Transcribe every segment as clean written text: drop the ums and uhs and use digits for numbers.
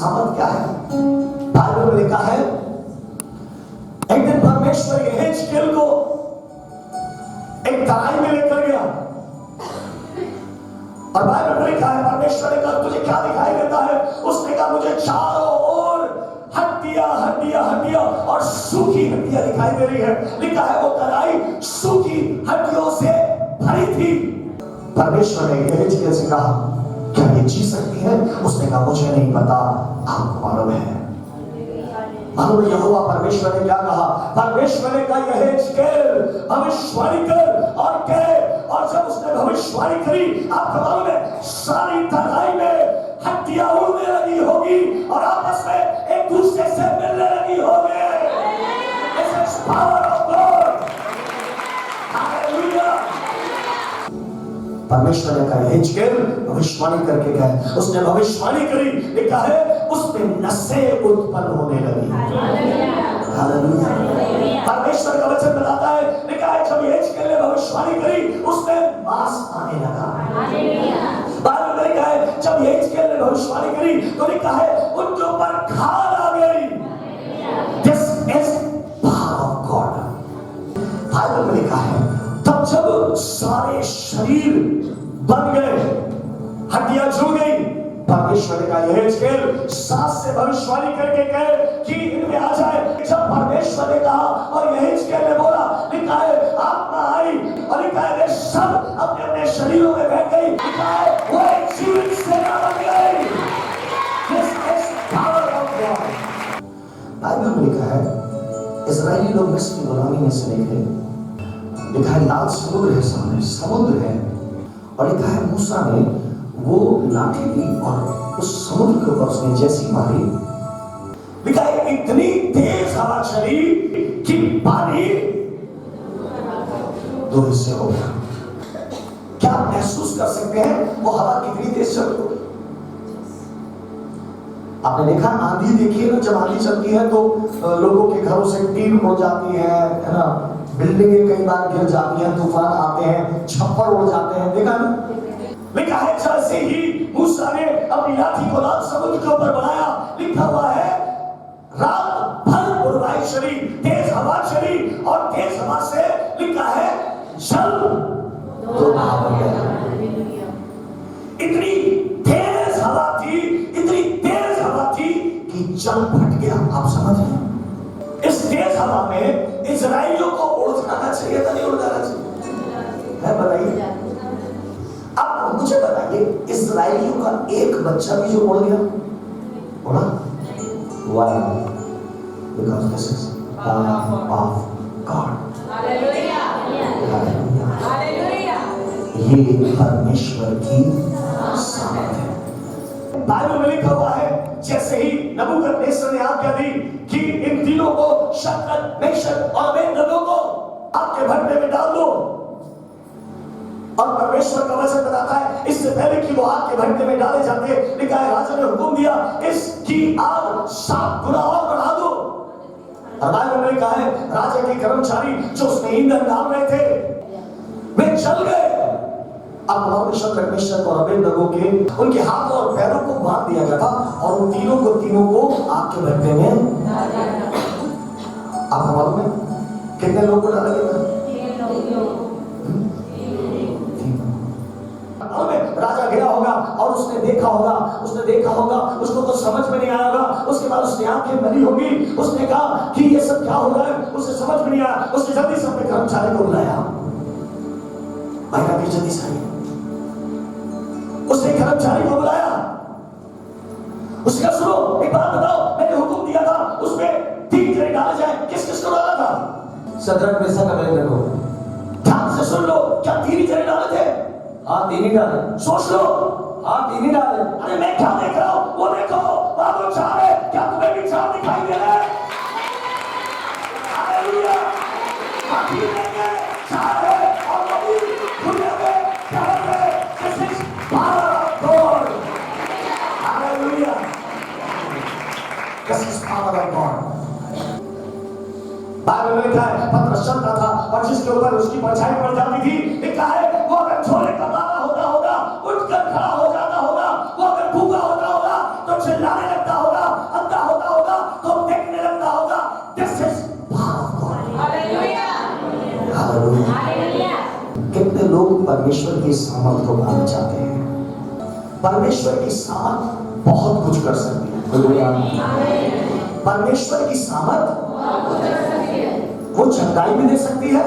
सामर्थ क्या है? बाइबल में लिखा है एक दिन परमेश्वर यहेजकेल को एक तराई में लेकर गया और बाइबल में लिखा है परमेश्वर ने कहा तुझे क्या दिखाई देता है? उसने कहा मुझे चारों ओर हड्डियां हड्डियां हड्डियां और सूखी हड्डियां दिखाई दे रही है। लिखा है वो तराई सूखी हड्डियों से भरी थी। परमेश्वर ने यहेजकेल से कहा क्या ये जी सकती है? उसने कहा मुझे नहीं पता, आपको मालूम है। मालूम यहोवा परमेश्वर ने क्या कहा? परमेश्वर ने कहा यहेजकेल भविष्यवाणी कर और कह। और जब उसने भविष्यवाणी करी, आपको मालूम है सारी तराई में हड्डियां उड़ने लगी होगी और आपस में एक दूसरे से मिलने लगी होगी। This is power of God. Hallelujah. परमेश्वर ने कहा यहेजकेल भविष्यवाणी करके गए। उसने भविष्यवाणी करी, लिखा है उसमें नसें उत्पन्न होने लगी। हालेलुया। परमेश्वर का वचन बताता है, लिखा है जब यहेजकेल ने भविष्यवाणी करी उसमें मांस आने लगा। बाइबल में लिखा है जब यहेजकेल ने भविष्यवाणी करी तो लिखा है उनके ऊपर खाल आ गई। This is power of God. Bible में लिखा है तब जब सारे शरीर बन गए, हड्डियां जुड़ गई, परमेश्वर ने कहा यहेजकेल सांस से भविष्यवाणी करके कहे कि इनमें आ जाए। जब परमेश्वर ने कहा और यहेजकेल ने बोला, लिखा है आत्मा आई और लिखा है वे सब अपने अपने शरीरों में बैठ गई। लिखा है वो एक जीवित सेना बन गई। This is power of God. Bible में लिखा है इस्राएली लोग मिस्र की गुलामी में से निकले। लिखा है लाल समुद्र है, सामने समुद्र है और लिखा है मूसा ने वो लाठी ली और उस समुद्र के ऊपर उसने जैसी मारी, लिखा है इतनी तेज हवा चली कि पानी दो हिस्से हो गया। क्या आप महसूस कर सकते हैं वो हवा कितनी तेज चल रही? आपने देखा आंधी देखी है ना, जब आंधी चलती है तो लोगों के घरों से टीन उड़ जाती है ना, बिल्डिंगें कई बार गिर जाती हैं, तूफान आते हैं, छप्पर उड़ जाते हैं, देखा ना? लिखा है जैसे ही मूसा ने अपनी लाठी को लाल समुद्र के ऊपर बनाया, लिखा हुआ है रात भर उड़वाई चली, तेज हवा चली और तेज हवा से लिखा है जल दो भाग हो गया। इतनी तेज हवा थी, इतनी तेज हवा थी कि जल फट गया। आप समझ रहे हैं? इस तेज हवा में इजराइलियों को उड़ जाना चाहिए था, नहीं उड़ जाना चाहिए? है बताइए। अब मुझे बताइए इजराइलियों का एक बच्चा भी जो उड़ गया, उड़ा? Why? Because this is power of God. Hallelujah. Hallelujah. ये परमेश्वर की सामर्थ है। बाइबल में लिखा हुआ है जैसे ही नबूकदनेस्सर ने आज्ञा दी कि इन तीनों को शद्रक, मेशक और अबेदनगो को आपके भट्टे में डाल दो, और परमेश्वर का वचन बताता है इससे पहले कि वो आग के भट्टे में डाले जाते, लिखा है राजा ने हुक्म दिया इसकी आग 7 गुना और बढ़ा दो। और बाइबल में लिखा है राजा के कर्मचारी जो उसमें ईंधन डाल रहे थे वे जल गए। अब शद्रक, मेशक और अबेदनगो के उनके हाथों और पैरों को बांध दिया गया था और उन तीनों को आग के भट्टे में, आपको मालूम है कितने लोगों को डाला गया था? राजा गया होगा और उसने देखा होगा, उसको तो समझ में नहीं आया होगा। उसके बाद उसने आंखें भरी होगी, उसने कहा कि ये सब क्या हो रहा है, उसे समझ में नहीं आया। उसने जल्दी से अपने कर्मचारी को बुलाया, भाई का जल्दी से आइए। उसने कर्मचारी को बुलाया, उसने कहा सुनो एक बात बताओ, मैंने हुक्म दिया था उसमें 3 जने डाले जाए, किस किस को डाला था? Shadrach, Meshach, Abednego. ध्यान से सुन लो, क्या 3 ही जने डाले थे? हाँ 3 ही डाले। सोच लो, हाँ 3 ही डाले। अरे मैं क्या देख रहा हूँ, वो देखो बाबू 4 है, क्या तुम्हें भी 4 दिखाई दे रहा है? हालेलुया। हाँ 3 देंगे, 4 है और वो भी खुले में क्या है? This is power of God. Hallelujah. This is power of God. Bible में लिखा है पतरस चलता था और जिसके ऊपर उसकी परछाई पड़ जाती थी, लिखा है वो अगर झोले का दाना होता होगा, उठकर खड़ा हो जाता होगा, वो अगर भूखा होता होगा तो चिल्लाने लगता होगा, लोग परमेश्वर की सामर्थ को पाना चाहते हैं। परमेश्वर की सामर्थ बहुत कुछ कर सकती है। परमेश्वर की सामर्थ वो चंगाई भी दे सकती है,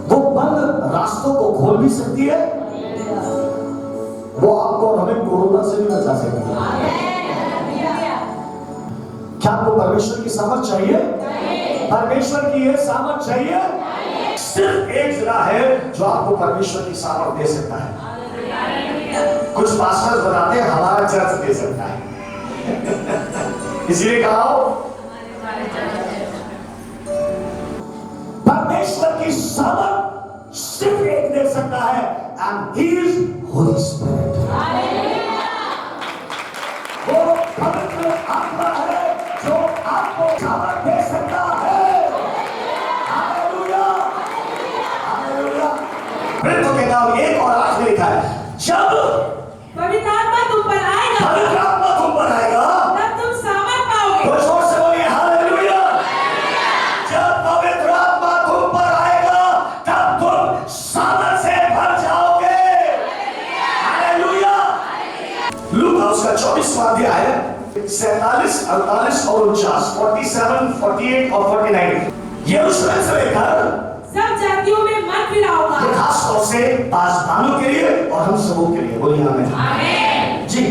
वो बंद रास्तों को खोल भी सकती है, वो आपको और हमें कोरोना से भी बचा सकती है। क्या आपको परमेश्वर की सामर्थ चाहिए? परमेश्वर की ये सामर्थ चाहिए? सिर्फ एक जरा है जो आपको परमेश्वर की सामर्थ दे सकता है। कुछ पास्टर्स बताते हैं हमारा चर्च दे सकता है। इसलिए कहा परमेश्वर की सामर्थ सिर्फ एक दे सकता है, and he is Holi spirit. वो पवित्र आत्मा है जो आपको सामर्थ दे सकता है। Hallelujah, hallelujah. फिर तो कहता हूं, एक और आठ में लिखा है, जब पवित्र आत्मा तुम पर आएगा, पवित्र आत्मा तुम पर आएगा, तब तुम सामर्थ पाओगे। तो जोर से बोलिए हालेलुया। जब पवित्र आत्मा तुम पर आएगा, तब तुम सामर्थ से भर जाओगे। हालेलुया। लूका उसका 24वां अध्याय 47, 48 और 49, 47, 48 और 49 यरूशलेम से लेकर सब जातियों में मन फिराओगा। ये खास तौर से पासवानों के लिए और हम सबों के लिए। बोलिए आमीन जी।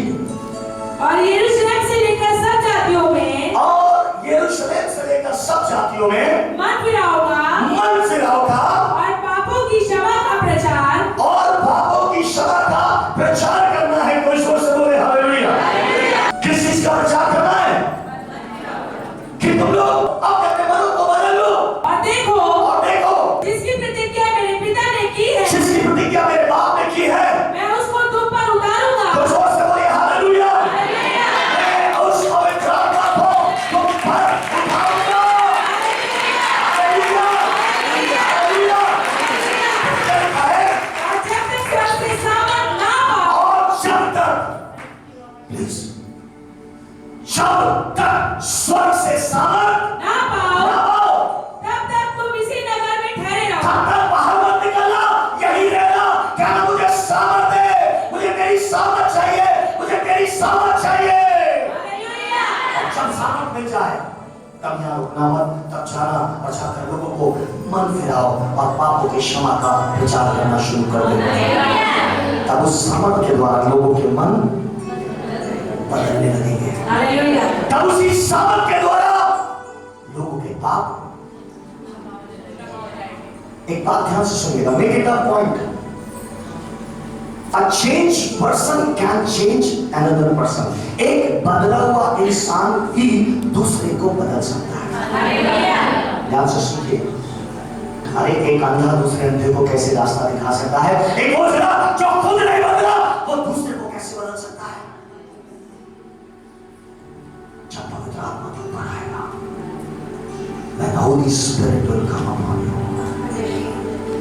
और यरूशलेम से लेकर सब जातियों में, और यरूशलेम से लेकर सब जातियों में मन फिराओगा, मन फिराओगा, और पापों की क्षमा का प्रचार, और पापों की क्षमा का प्रचार करना है। कोई जोर से बोले हालेलुया। किस चीज का प्रचार करना है? कि तुम लोग अपने मनों को बदल लो। और देखो जिसकी प्रतिज्ञा मेरे पिता ने की है, जिसकी प्रतिज्ञा मेरे बाप ने की है, मैं उसको तुम पर उतारूंगा। तो जोर से बोलिए हालेलुया। मैं उस पवित्र आत्मा को तुम पर उठाऊंगा। Hallelujah, hallelujah. और जब तक स्वर्ग से सामर्थ ना पाओ, और जब तक, प्लीज, जब तक स्वर्ग से सामर्थ ना पाओ, ना पाओ, तब तक तुम इसी नगर में ठहरे तब रहो। तक बाहर मत निकलना, यही रहना। कहना मुझे सामर्थ दे, मुझे तेरी सामर्थ चाहिए, मुझे तेरी सामर्थ चाहिए। हालेलुया। और जब सामर्थ मिल जाए, तब यहाँ रुकना मत, तब जाना और जाकर लोगों को मन फिराओ और पापों की क्षमा का प्रचार करना शुरू कर दो। तब उस सामर्थ के द्वारा लोगों के मन बदलने लगेंगे। हालेलुया। तब उसी सामर्थ के द्वारा लोगों के पाप। एक बात ध्यान से सुनिएगा, make it a point. A changed person can change another person. एक बदला हुआ इंसान ही दूसरे को बदल सकता है। ध्यान से सुनिए। अरे एक अंधा दूसरे अंधे को कैसे रास्ता दिखा सकता है? एक वो जरा जो खुद नहीं बदला, वो दूसरे को कैसे बदल सकता है? जब पवित्र आत्मा तुम पर आएगा, when the Holy Spirit will come upon you,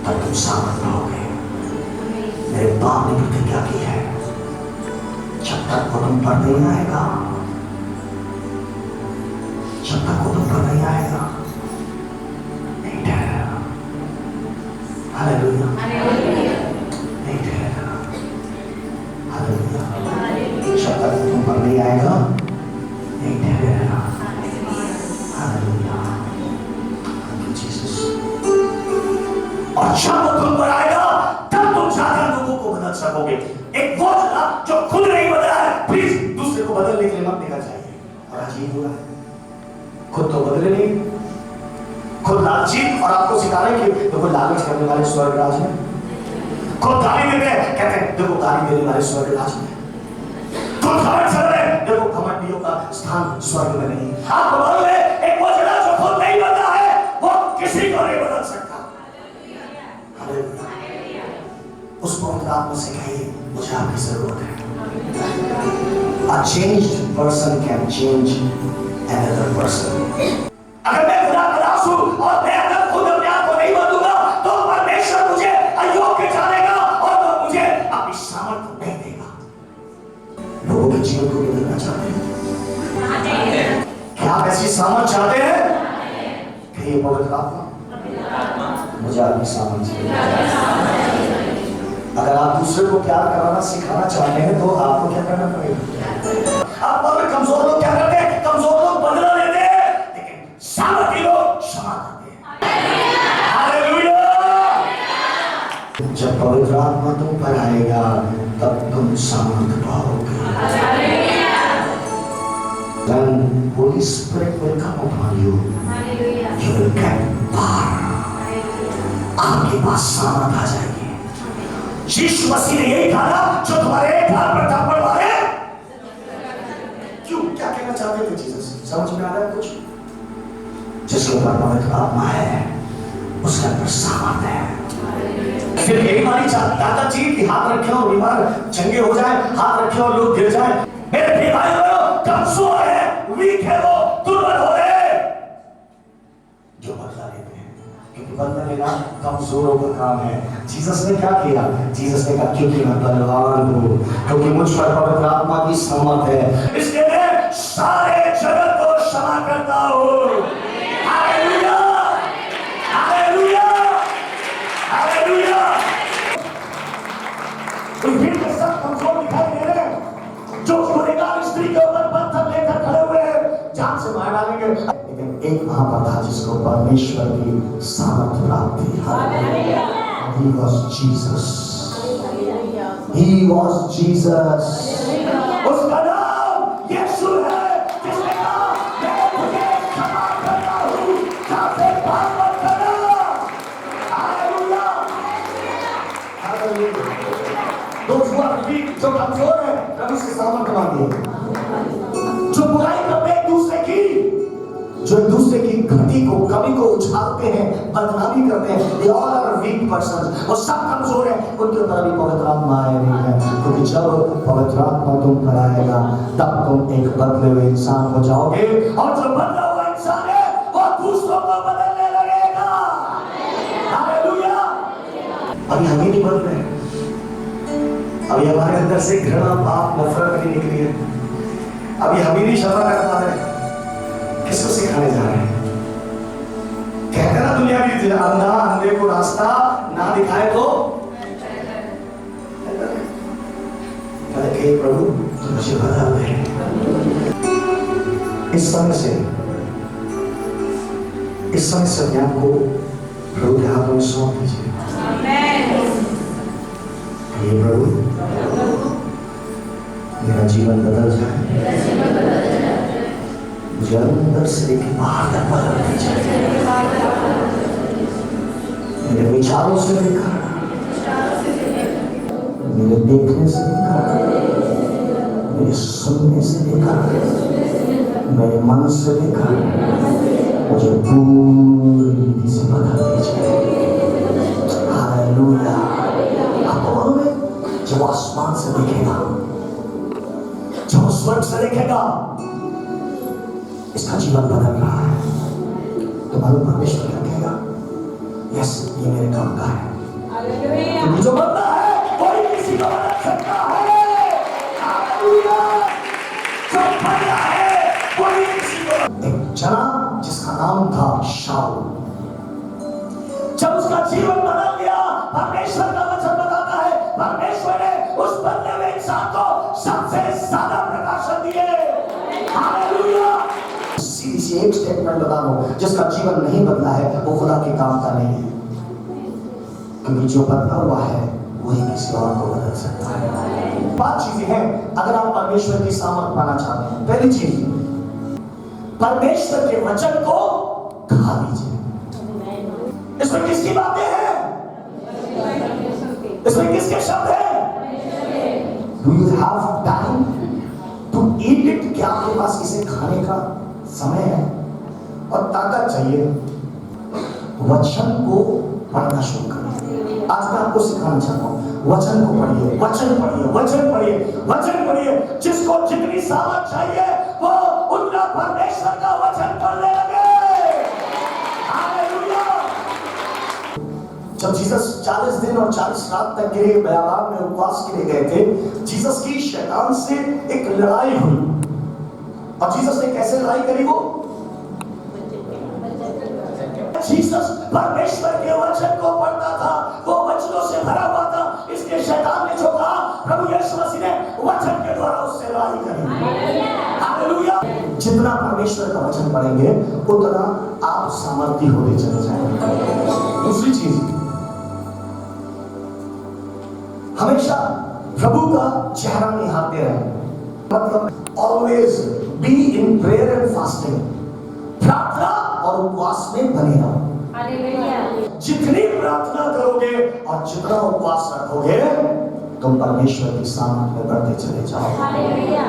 तब तुम सामर्थ पाओगे। मेरे बाप ने प्रतिज्ञा की है, जब तक वो तुम पर नहीं आएगा, जब तक वो तुम पर नहीं आएगा, नहीं ठहरेगा। हालेलुया, नहीं ठहरेगा। हालेलुया, जब तक वो तुम पर नहीं आएगा, नहीं ठहरेगा। Hallelujah, Jesus. और जब वो तुम पर आएगा, तब तुम जाकर लोगों को बदल सकोगे। एक वो जरा जो खुद नहीं बदला है, प्लीज दूसरे को बदलने के लिए मत निकल जाइए। और आज ये हुआ है, खुद तो बदले नहीं, खुद लालची और आपको सिखा रहे हैं कि देखो लालच करने वाले स्वर्ग राज में, खुद गाली देते हैं, कहते हैं देखो गाली देने वाले स्वर्ग राज में, खुद घमंड कर रहे हैं, देखो घमंडियों का स्थान स्वर्ग में नहीं। आपको मालूम है एक वो जरा जो खुद नहीं बदला है, वो किसी को नहीं बदल सकता। हालेलुया। उस पवित्र आत्मा से कहिए मुझे आपकी जरूरत है। A changed person can change another person. अगर मैं खुदा का दास हूं और मैं अगर खुद अपने आप को नहीं बदलूंगा, तो परमेश्वर मुझे अयोग्य जानेगा और वो मुझे अपनी सामर्थ्य नहीं देगा। लोगों के जीवन को बदलना चाहते हैं? क्या आप ऐसी सामर्थ्य चाहते हैं? कहिए पवित्र आत्मा मुझे आपकी सामर्थ्य चाहिए। अगर आप दूसरे को प्यार कराना सिखाना चाहते हैं तो आपको क्या करना पड़ेगा? आप और कमजोर लोग क्या करते हैं? कमजोर लोग बदला लेते हैं, लेकिन सामर्थी लोग क्षमा करते हैं। हालेलुया! जब पवित्र आत्मा तुम पर आएगा तब तुम सामर्थ पाओगे। When Holy Spirit will come upon you, you will get power. आपके पास सामर्थ आ जाएगी। यीशु मसीह ने यही कहा जो तुम्हारे ढाल पर थप्पड़ मारे। क्यों? क्या कहना चाहते थे जीसस? समझ में आ रहा है कुछ? जिसके ऊपर पवित्र आत्मा है उसके अंदर सामर्थ है। फिर यही हमारी दादाजी की हाथ रखे और बीमार चंगे हो जाए, हाथ रखे और लोग गिर जाए। मेरे प्रिय भाइयों कमजोर है, वीक है, वो दुर्बल हो रहे जो बदला लेते हैं, क्योंकि बदला लेना कमजोरों का काम है। जीसस ने क्या किया? जीसस ने कहा क्योंकि मैं बलवान हूँ, क्योंकि मुझ पर पवित्र आत्मा की सामर्थ है, इसलिए मैं सारे जगत को क्षमा करता हूँ। हालेलुया! हालेलुया! हालेलुया! उस भीड़ में सब कमजोर दिखाई दे रहे हैं, जो गुनहगार स्त्री के ऊपर पत्थर लेकर खड़े हुए हैं, जान से मार डालेंगे। लेकिन एक वहां पर था जिसको परमेश्वर की सामर्थ प्राप्त थी। He was Jesus. He was Jesus. उसका नाम यीशु है, जिसने कहा मैं तुझे क्षमा करता हूँ, जाके पाप मत करना। हालेलुया! हालेलुया! जो कमजोर है प्रभु से सामर्थ मांगिए। जो बुराई करते हैं दूसरे की, जो एक दूसरे की घटी को, कमी को उछालते हैं, बदनामी करते हैं, they all are weak persons, वो सब कमजोर हैं। उनके ऊपर अभी पवित्र आत्मा आया नहीं है, क्योंकि जब पवित्र आत्मा तुम पर आएगा तब तुम एक बदले हुए इंसान हो जाओगे, और जो बदला हुआ इंसान है वो दूसरों को बदलने लगेगा। हालेलुया! अभी हम ही नहीं बदल रहे, अभी हमारे अंदर से घृणा, पाप, नफरत नहीं निकली है, अभी हम ही नहीं क्षमा कर पा रहे। किसको सिखाने जा रहे हैं? कहते ना दुनिया की अंधा अंधे को रास्ता ना दिखाए तो कहे प्रभु मुझे बदल दे। इस समय से ज्ञान को प्रभु के हाथों में सौंप दीजिए। ये प्रभु मेरा जीवन बदल जाए, मुझे अंदर से लेकर बाहर तक बदल दीजिए। मेरे विचारों से लेकर, मेरे देखने से लेकर, मेरे सुनने से लेकर, मेरे मन से लेकर, मुझे पूरी रीति से बदल दीजिए। हालेलुया! आपको मालूम है जब आसमान से देखेगा, जब स्वर्ग से देखेगा इसका जीवन बदल रहा है, तो मालूम परमेश्वर क्या कहेगा? यस, ये मेरे काम का है। तो जो बदला है कोई किसी को बदल सकता है। हालेलुया! जो बदला है कोई किसी को। एक जना जिसका नाम था शाऊल, जब उसका जीवन बदल गया, परमेश्वर का वचन बताता है परमेश्वर ने उस बदले हुए इंसान को सबसे ज्यादा प्रकाशन दिए। हालेलुया! सीधी सी एक स्टेटमेंट बता दो, जिसका जीवन नहीं बदला है वो खुदा के काम का नहीं है, क्योंकि जो बदला हुआ है वही किसी और को बदल सकता है। 5 चीजें हैं अगर आप परमेश्वर की सामर्थ पाना चाहते हैं। पहली चीज, परमेश्वर के वचन को खा लीजिए। इसमें किसकी बातें हैं? इसमें किसके शब्द हैं? Do you have time to eat it? क्या आपके पास इसे खाने का समय है और ताकत चाहिए? वचन को पढ़ना शुरू करिए। आज मैं आपको सिखाना चाहता हूँ, वचन को पढ़िए, वचन पढ़िए, वचन पढ़िए, वचन पढ़िए। जिसको जितनी सामर्थ चाहिए वो उतना परमेश्वर का वचन पढ़ने लगे। हालेलुया! जब जीसस 40 दिन और 40 रात तक के लिए बयाबान में उपवास के लिए गए थे, जीसस की शैतान से एक लड़ाई हुई। और जीसस ने कैसे लड़ाई करी? वो जीसस परमेश्वर के वचन को पढ़ता था, वो वचनों से भरा हुआ था, इसके हालेलुया। जितना परमेश्वर का वचन पढ़ेंगे उतना आप सामर्थ्य होते चले जाएंगे। दूसरी चीज, हमेशा प्रभु का चेहरा निहारते रहे, मतलब always be in prayer and fasting, प्रार्थना और उपवास में बने रहो। जितनी प्रार्थना करोगे और जितना उपवास रखोगे तुम परमेश्वर की सामर्थ्य में बढ़ते चले जाओ। हालेलुया।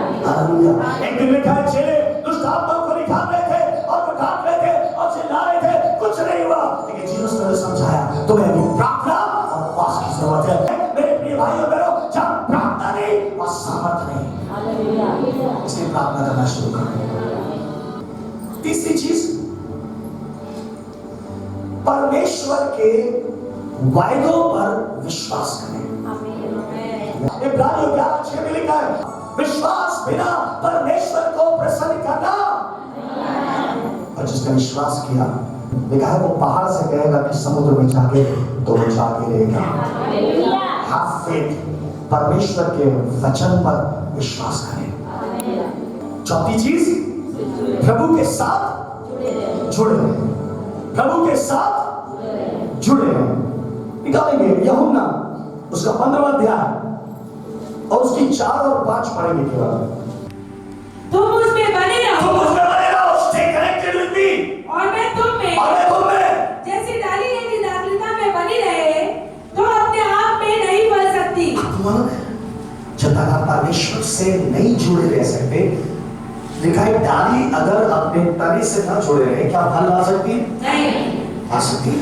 एक दिन लिखा है, चेले दुष्ट आत्माओं को निकाल रहे थे और वो डांट रहे थे और चिल्ला रहे थे, कुछ नहीं हुआ। लेकिन यीशु ने समझाया तुम्हें अभी प्रार्थना और उपवास की जरूरत है। मेरे प्रिय भाइयों बहनों, जब प्रार्थना नहीं और सामर्थ्य नहीं, इसलिए प्रार्थना करना शुरू करें। तीसरी चीज, परमेश्वर के वायदों पर विश्वास करें। इब्रानियों 11:6 में लिखा है, विश्वास बिना परमेश्वर को प्रसन्न करना। और जिसने विश्वास किया, लिखा है, वो पहाड़ से कहेगा कि समुद्र में जाके, तो वो जाके रहेगा। हैव फेथ, परमेश्वर के वचन पर विश्वास करें। चौथी चीज, प्रभु के साथ जुड़े रहें। प्रभु के साथ जुड़े रहें। निकालेंगे यूहन्ना उसका 15वां अध्याय और उसकी 4 और 5 पढ़ेंगे केवल। तुम उसमें बने रहो, stay connected with me, और मैं तुम में, जैसी डाली यदि दाखलता में बनी रहे तो अपने आप में नहीं फल सकती। जब तक आप परमेश्वर से नहीं जुड़े रह सकते, लिखा है डाली अगर अपने तने से ना जुड़े रहे, क्या फल ला सकती? नहीं आ सकती।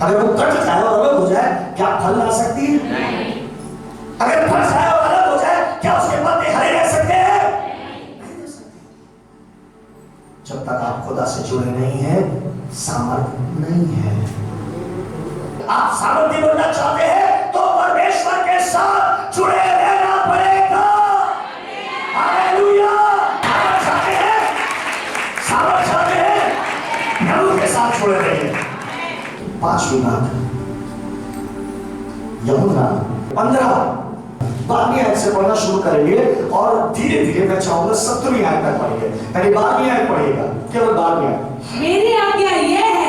अगर वो कट जाए और अलग हो जाए, क्या फल ला सकती? नहीं। अगर फट जाए और अलग हो जाए, क्या उसके पत्ते हरे रह सकते हैं? नहीं रह सकते। जब तक आप खुदा से जुड़े नहीं हैं, सामर्थ्य नहीं है। आप सामर्थ्य बनना चाहते हैं तो परमेश्वर के साथ जुड़े रहना पड़ेगा। हालेलुया। प्रभु के साथ जुड़े रहिए। 5वीं बात, यूहन्ना 15 12वीं आयत से पढ़ना शुरू करेंगे और धीरे धीरे मैं चाहूंगा 17वीं आयत तक पढ़ेंगे। पहले 12वीं आयत पढ़िएगा, केवल 12वीं आयत। मेरी आज्ञा यह है,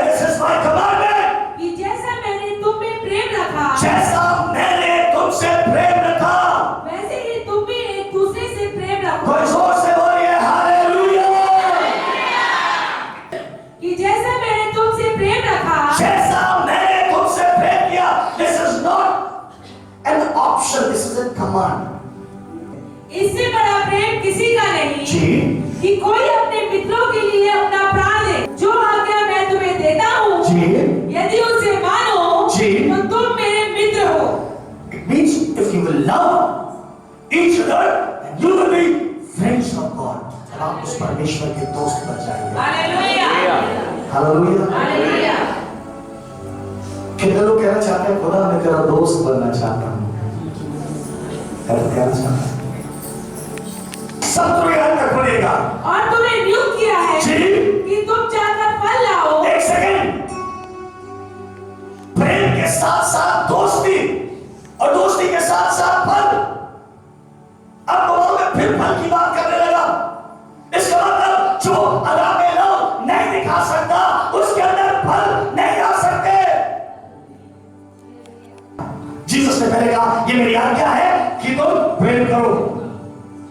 दिस इज माय कमांडमेंट, कि जैसा मैंने तुम में प्रेम रखा, जैसा मैंने तुमसे प्रेम रखा, वैसे ही तुम भी एक दूसरे से प्रेम रखो। कोई जोर से बोलिए हालेलुया। कि जैसा मैंने तुमसे प्रेम रखा, जैसा मैंने तुमसे प्रेम किया। This is not an option, this is a command. इससे बड़ा प्रेम किसी का नहीं जी, कि कोई अपने मित्रों के लिए अपना प्राण दे। जो आज्ञा मैं तुम्हें देता हूँ, जी, यदि उसे मानो, जी, तो तुम मेरे मित्र हो। It means if you will love each other, then you will be friends of God. आप उस परमेश्वर के दोस्त बन जाएंगे। Hallelujah, hallelujah. हालेलुया। कितने लोग कहना चाहते हैं, खुदा मैं तेरा दोस्त बनना चाहता हूँ। कहना चाहता हूँ। 17वीं आयत तक पढ़िएगा। और तुम्हें नियुक्त किया है जी, कि तुम जाकर फल लाओ। एक सेकंड, प्रेम के साथ साथ दोस्ती और दोस्ती के साथ साथ फल। अब वो में फिर फल की बात करने लगा। इसका मतलब जो अल्लाह में लव नहीं दिखा सकता, उसके अंदर फल नहीं आ सकते। जीसस ने पहले कहा, ये मेरी आज्ञा है कि तुम प्रेम करो।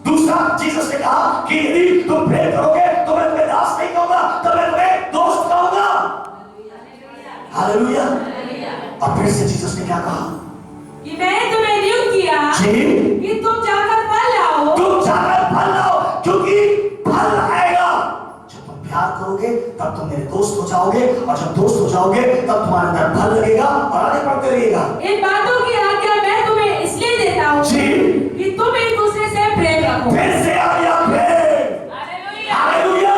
दूसरा, जीसस ने कहा कि यदि तुम प्रेम करोगे तो मैं तुम्हें दास नहीं कहूंगा, तो मैं तुम्हें दोस्त कहूंगा। हालेलुया। और फिर से जीसस ने क्या कहा? कि मैंने तुम्हें नियुक्त किया जी, कि तुम जाकर फल लाओ। तुम जाकर फल लाओ, क्योंकि फल आएगा जब तुम प्यार करोगे, तब तुम मेरे दोस्त हो जाओगे, और जब दोस्त हो जाओगे तब तुम्हारे अंदर फल लगेगा और आगे बढ़ते रहिएगा। इन बातों की आज्ञा मैं तुम्हें इसलिए देता हूँ जी, कि तुम एक दूसरे से प्रेम रखो। फिर से आ गया प्रेम। हालेलुया।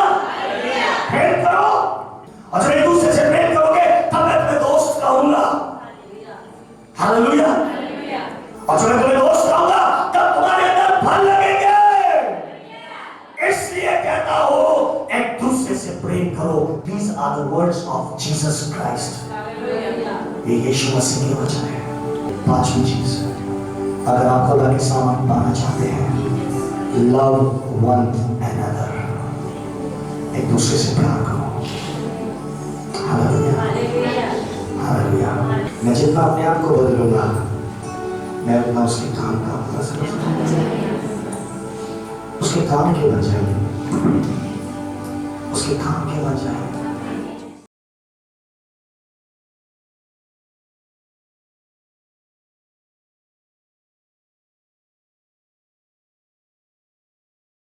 प्रेम करो, और जब एक दूसरे से प्रेम करोगे तब मैं तुम्हें दोस्त कहूंगा। हालेलुया। और जब मैं तुम्हें दोस्त कहूंगा तब तुम्हारे अंदर फल लगेंगे। इसलिए कहता हूं, एक दूसरे से प्रेम करो। These are the words of Jesus Christ. ये यीशु मसीह के वचन है। 5वीं चीज, अगर आप खुदा के सामने पाना चाहते हैं, लव वन अनदर, एक दूसरे से प्यार करो। Hallelujah, hallelujah. मैं जितना अपने आप को बदलूंगा, मैं उतना उसके काम का असर, उसके काम के बन जाएंगे, उसके काम के बन जाएंगे।